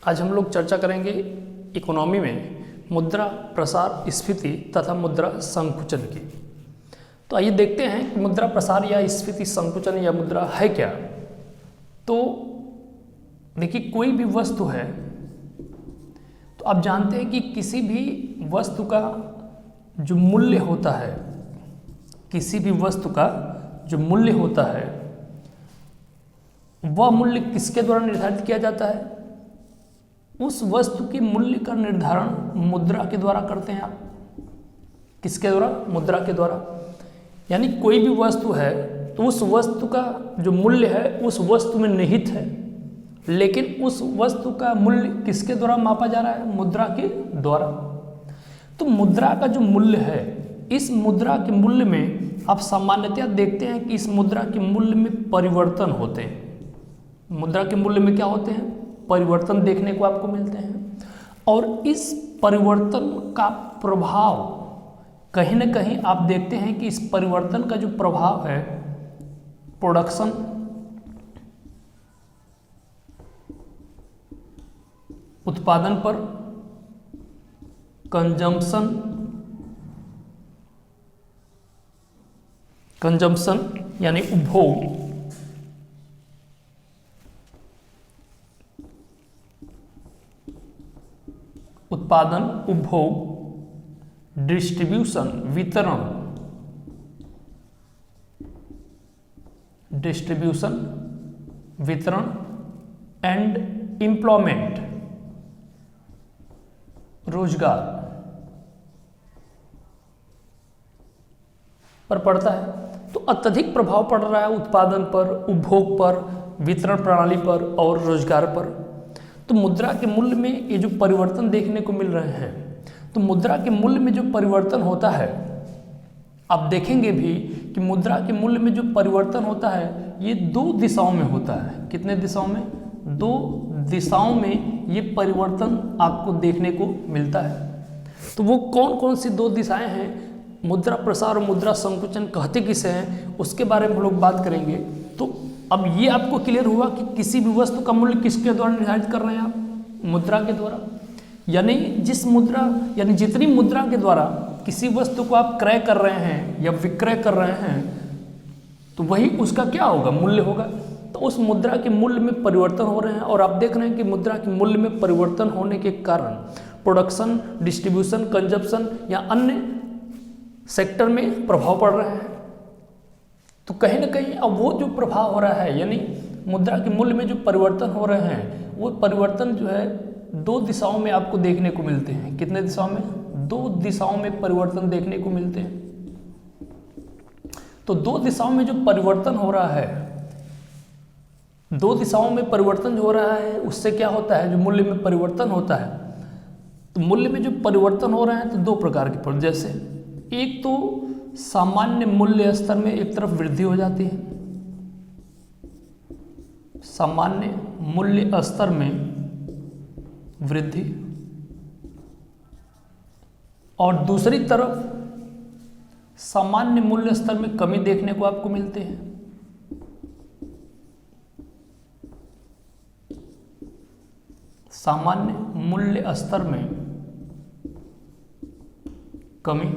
आज हम लोग चर्चा करेंगे इकोनॉमी में मुद्रा प्रसार स्फीति तथा मुद्रा संकुचन की। तो आइए देखते हैं कि मुद्रा प्रसार या स्फीति संकुचन या मुद्रा है क्या। तो देखिए, कोई भी वस्तु है तो आप जानते हैं कि किसी भी वस्तु का जो मूल्य होता है, किसी भी वस्तु का जो मूल्य होता है वह मूल्य किसके द्वारा निर्धारित किया जाता है? उस वस्तु के मूल्य का निर्धारण मुद्रा के द्वारा करते हैं आप। किसके द्वारा? मुद्रा के द्वारा। यानी कोई भी वस्तु है तो उस वस्तु का जो मूल्य है उस वस्तु में निहित है, लेकिन उस वस्तु का मूल्य किसके द्वारा मापा जा रहा है? मुद्रा के द्वारा। तो मुद्रा का जो मूल्य है, इस मुद्रा के मूल्य में आप सामान्यतः देखते हैं कि इस मुद्रा के मूल्य में परिवर्तन होते हैं। मुद्रा के मूल्य में क्या होते हैं? परिवर्तन देखने को आपको मिलते हैं। और इस परिवर्तन का प्रभाव कहीं ना कहीं आप देखते हैं कि इस परिवर्तन का जो प्रभाव है प्रोडक्शन, उत्पादन पर, कंजम्पशन यानी उपभोग, उत्पादन, उपभोग, डिस्ट्रीब्यूशन, वितरण एंड एम्प्लॉयमेंट, रोजगार पर पड़ता है। तो अत्यधिक प्रभाव पड़ रहा है उत्पादन पर, उपभोग पर, वितरण प्रणाली पर और रोजगार पर। तो मुद्रा के मूल्य में ये जो परिवर्तन देखने को मिल रहे हैं, तो मुद्रा के मूल्य में जो परिवर्तन होता है, आप देखेंगे भी कि मुद्रा के मूल्य में जो परिवर्तन होता है ये दो दिशाओं में होता है। कितने दिशाओं में? दो दिशाओं में ये परिवर्तन आपको देखने को मिलता है। तो वो कौन कौन सी दो दिशाएं हैं, मुद्रा प्रसार और मुद्रा संकुचन कहते किसे हैं, उसके बारे में हम लोग बात करेंगे। तो अब ये आपको क्लियर हुआ कि किसी भी वस्तु का मूल्य किसके द्वारा निर्धारित कर रहे हैं आप? मुद्रा के द्वारा। यानी जितनी मुद्रा के द्वारा किसी वस्तु को आप क्रय कर रहे हैं या विक्रय कर रहे हैं, तो वही उसका क्या होगा? मूल्य होगा। तो उस मुद्रा के मूल्य में परिवर्तन हो रहे हैं और आप देख रहे हैं कि मुद्रा के मूल्य में परिवर्तन होने के कारण प्रोडक्शन, डिस्ट्रीब्यूशन, कंजप्शन या अन्य सेक्टर में प्रभाव पड़ रहे हैं। तो कहीं ना कहीं अब वो जो प्रभाव हो रहा है, यानी मुद्रा के मूल्य में जो परिवर्तन हो रहे हैं, वो परिवर्तन जो है दो दिशाओं में आपको देखने को मिलते हैं। कितने दिशाओं में? दो दिशाओं में परिवर्तन देखने को मिलते हैं। तो दो दिशाओं में जो परिवर्तन हो रहा है, दो दिशाओं में परिवर्तन जो हो रहा है उससे क्या होता है? जो मूल्य में परिवर्तन होता है, तो मूल्य में जो परिवर्तन हो रहे हैं तो दो प्रकार के, जैसे एक तो सामान्य मूल्य स्तर में एक तरफ वृद्धि हो जाती है, सामान्य मूल्य स्तर में वृद्धि, और दूसरी तरफ सामान्य मूल्य स्तर में कमी देखने को आपको मिलते हैं। सामान्य मूल्य स्तर में कमी,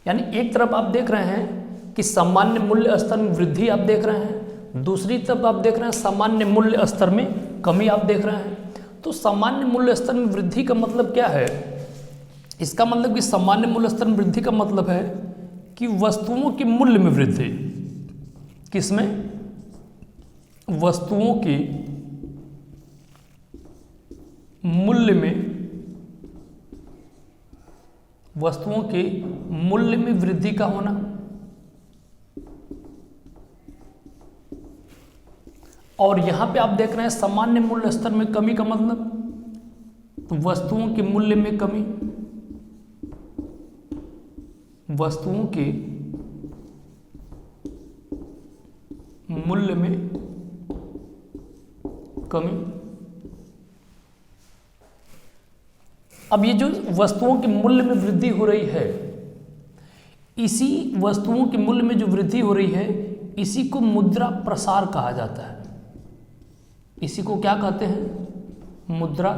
यानी एक तरफ आप देख रहे हैं कि सामान्य मूल्य स्तर में वृद्धि आप देख रहे हैं, दूसरी तरफ आप देख रहे हैं सामान्य मूल्य स्तर में कमी आप देख रहे हैं। तो सामान्य मूल्य स्तर में वृद्धि का मतलब क्या है? इसका मतलब कि सामान्य मूल्य स्तर में वृद्धि का मतलब है कि वस्तुओं के मूल्य में वृद्धि। किसमें? वस्तुओं के मूल्य में, वस्तुओं के मूल्य में वृद्धि का होना। और यहां पे आप देख रहे हैं सामान्य मूल्य स्तर में कमी का मतलब वस्तुओं के मूल्य में कमी, वस्तुओं के मूल्य में कमी। अब ये जो वस्तुओं के मूल्य में वृद्धि हो रही है, इसी वस्तुओं के मूल्य में जो वृद्धि हो रही है, इसी को मुद्रा प्रसार कहा जाता है। इसी को क्या कहते हैं? मुद्रा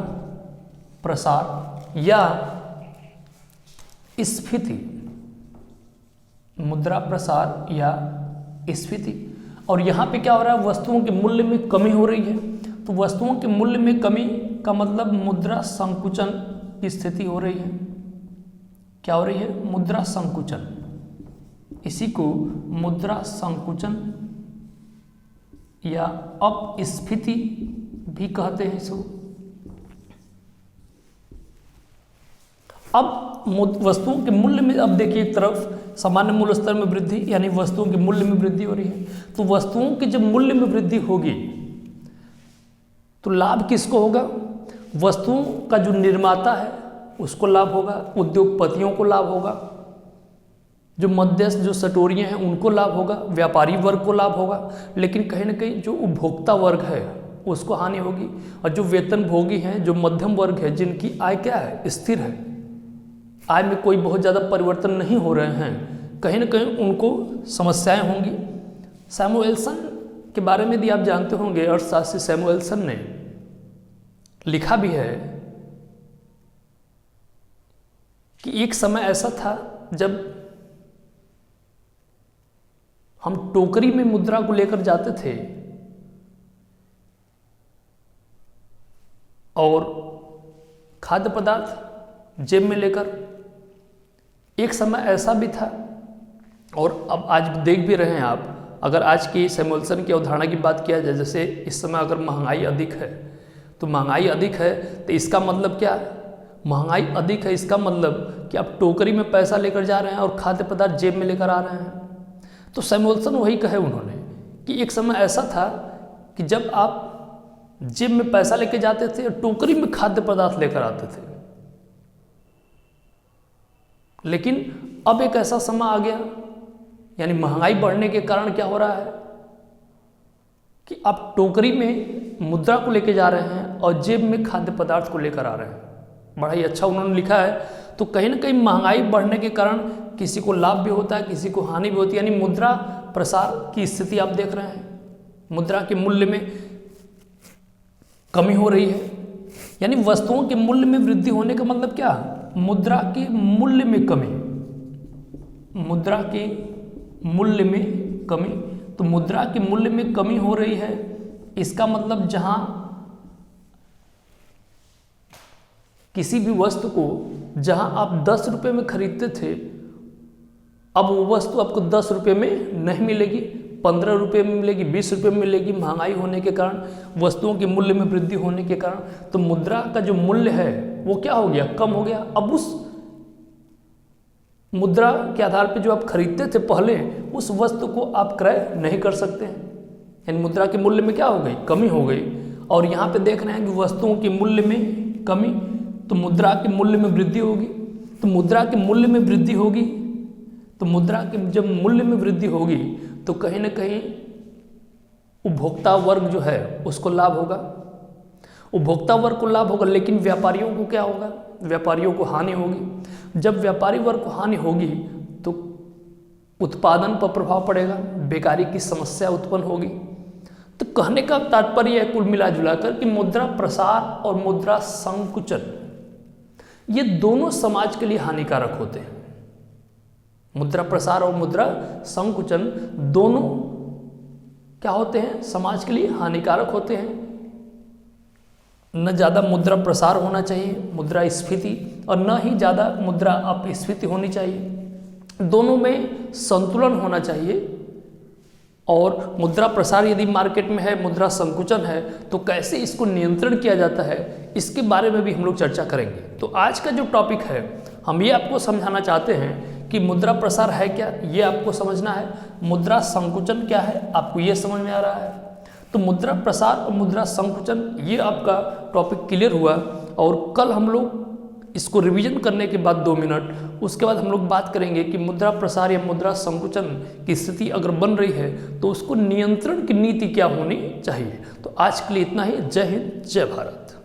प्रसार या स्फीति। मुद्रा प्रसार या स्फीति। और यहाँ पे क्या हो रहा है? वस्तुओं के मूल्य में कमी हो रही है। तो वस्तुओं के मूल्य में कमी का मतलब मुद्रा संकुचन की स्थिति हो रही है। क्या हो रही है? मुद्रा संकुचन। इसी को मुद्रा संकुचन या अपस्फीति भी कहते हैं इसको। अब वस्तुओं के मूल्य में, अब देखिए एक तरफ सामान्य मूल्य स्तर में वृद्धि यानी वस्तुओं के मूल्य में वृद्धि हो रही है। तो वस्तुओं के जब मूल्य में वृद्धि होगी तो लाभ किसको होगा? वस्तुओं का जो निर्माता है उसको लाभ होगा, उद्योगपतियों को लाभ होगा, जो मध्यस्थ जो सटोरिये हैं उनको लाभ होगा, व्यापारी वर्ग को लाभ होगा। लेकिन कहीं ना कहीं जो उपभोक्ता वर्ग है उसको हानि होगी। और जो वेतन भोगी हैं, जो मध्यम वर्ग है, जिनकी आय क्या है? स्थिर है, आय में कोई बहुत ज़्यादा परिवर्तन नहीं हो रहे हैं, कहीं ना कहीं उनको समस्याएं होंगी। सैमुएल्सन के बारे में भी आप जानते होंगे, अर्थशास्त्री सैमुएल्सन ने लिखा भी है कि एक समय ऐसा था जब हम टोकरी में मुद्रा को लेकर जाते थे और खाद्य पदार्थ जेब में लेकर। एक समय ऐसा भी था, और अब आज देख भी रहे हैं आप, अगर आज की सैमुएल्सन की अवधारणा की बात किया जाए, जैसे इस समय अगर महंगाई अधिक है, तो महंगाई अधिक है तो इसका मतलब क्या? महंगाई अधिक है इसका मतलब कि आप टोकरी में पैसा लेकर जा रहे हैं और खाद्य पदार्थ जेब में लेकर आ रहे हैं। तो सैमुएल्सन वही कहे उन्होंने कि एक समय ऐसा था कि जब आप जेब में पैसा लेकर जाते थे और टोकरी में खाद्य पदार्थ लेकर आते थे। लेकिन अब एक ऐसा समय आ गया, यानी महंगाई बढ़ने के कारण क्या हो रहा है कि आप टोकरी में मुद्रा को लेकर जा रहे हैं और जेब में खाद्य पदार्थ को लेकर आ रहे हैं। बड़ा ही अच्छा उन्होंने लिखा है। तो कहीं ना कहीं महंगाई बढ़ने के कारण किसी को लाभ भी होता है, किसी को हानि भी होती है, यानी मुद्रा प्रसार की स्थिति आप देख रहे हैं। मुद्रा के मूल्य में कमी हो रही है, यानी वस्तुओं के मूल्य में वृद्धि होने का मतलब क्या? मुद्रा के मूल्य में कमी। मुद्रा के मूल्य में कमी। तो मुद्रा के मूल्य में कमी हो रही है, इसका मतलब जहां किसी भी वस्तु को जहां आप 10 रुपये में खरीदते थे, अब वो वस्तु आपको 10 रुपये में नहीं मिलेगी, 15 रुपये में मिलेगी, 20 रुपये में मिलेगी। महंगाई होने के कारण, वस्तुओं के मूल्य में वृद्धि होने के कारण, तो मुद्रा का जो मूल्य है वो क्या हो गया? कम हो गया। अब उस मुद्रा के आधार पर जो आप खरीदते थे पहले, उस वस्तु को आप क्रय नहीं कर सकते हैं, यानी मुद्रा के मूल्य में क्या हो गई? कमी हो गई। और यहाँ पे देख रहे हैं कि वस्तुओं के मूल्य में कमी, तो मुद्रा के मूल्य में वृद्धि होगी। तो मुद्रा के मूल्य में वृद्धि होगी, तो मुद्रा के जब मूल्य में वृद्धि होगी तो कहीं ना कहीं उपभोक्ता वर्ग जो है उसको लाभ होगा, उपभोक्ता वर्ग को लाभ होगा। लेकिन व्यापारियों को क्या होगा? व्यापारियों को हानि होगी। जब व्यापारी वर्ग को हानि होगी तो उत्पादन पर प्रभाव पड़ेगा, बेकारी की समस्या उत्पन्न होगी। तो कहने का तात्पर्य है कुल मिला जुलाकर कि मुद्रा प्रसार और मुद्रा संकुचन ये दोनों समाज के लिए हानिकारक होते हैं। मुद्रा प्रसार और मुद्रा संकुचन दोनों क्या होते हैं? समाज के लिए हानिकारक होते हैं। न ज़्यादा मुद्रा प्रसार होना चाहिए, मुद्रा स्फीति, और न ही ज़्यादा मुद्रा अपस्फीति होनी चाहिए। दोनों में संतुलन होना चाहिए। और मुद्रा प्रसार यदि मार्केट में है, मुद्रा संकुचन है, तो कैसे इसको नियंत्रण किया जाता है, इसके बारे में भी हम लोग चर्चा करेंगे। तो आज का जो टॉपिक है, हम ये आपको समझाना चाहते हैं कि मुद्रा प्रसार है क्या, ये आपको समझना है। मुद्रा संकुचन क्या है, आपको ये समझ में आ रहा है। तो मुद्रा प्रसार और मुद्रा संकुचन ये आपका टॉपिक क्लियर हुआ। और कल हम लोग इसको रिवीजन करने के बाद 2 मिनट, उसके बाद हम लोग बात करेंगे कि मुद्रा प्रसार या मुद्रा संकुचन की स्थिति अगर बन रही है तो उसको नियंत्रण की नीति क्या होनी चाहिए। तो आज के लिए इतना ही। जय हिंद, जय भारत।